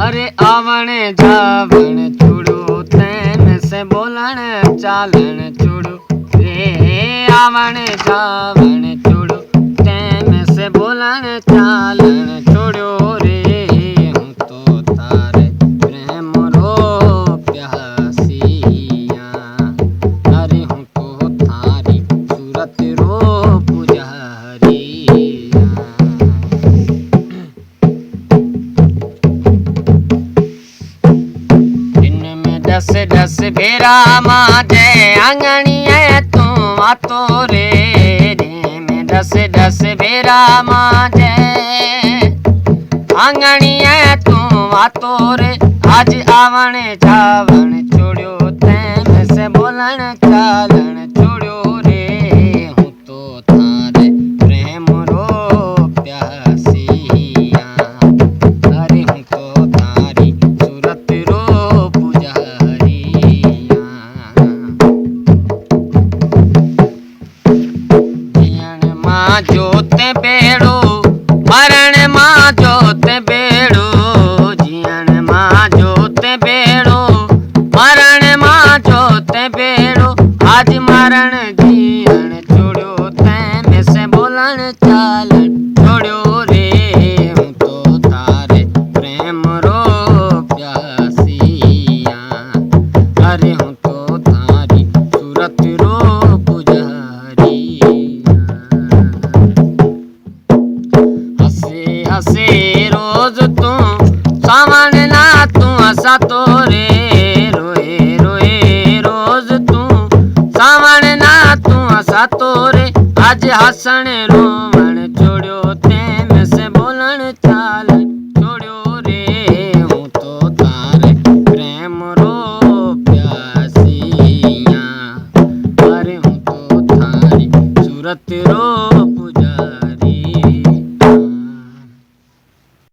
अरे आवण जावण छुड़ो तैन से बोलन चालन छुड़ो रे। आवण जावण छुड़ो तैन से बोलन चालन छुड़ो रे। हूँ तो तारे प्रेम रो प्यासिया। अरे हूँ तो थारी सूरत रो पुजारिया। दस दस भेरा माजे आंगणिए तू आतो रे। में दस दस भेरा माजे आंगणिए तू आतो रे। आज आवण जावण छोड़ो तैन से बोलन चालन छोड़ो रे। हूँ तो थारे प्रेम रो प्यासिया। अरे हूँ तो थारी सूरत रो जोत बेड़ो मरण मां जोत बेड़ो। जियण मां जोत बेड़ो मरण मां जोत बेड़ो। आज मरण जियण छोड़ो तैन से बोलन चालन छोड़ो रे। हूँ तो तारे प्रेम रो प्यासिया। अरे हूँ तो थारी सूरत रो हसे रोज तू सावन ना तू हसा तो रे। रोए रोए रोज तू सावन ना तू हसा तो रे। आज हसन रोवण छोड़ो तैन से बोलन चालन छोड़ो रे। हूँ तो तारे प्रेम रो प्यासिया। अरे हूँ तो थारी सूरत रो पुजारी।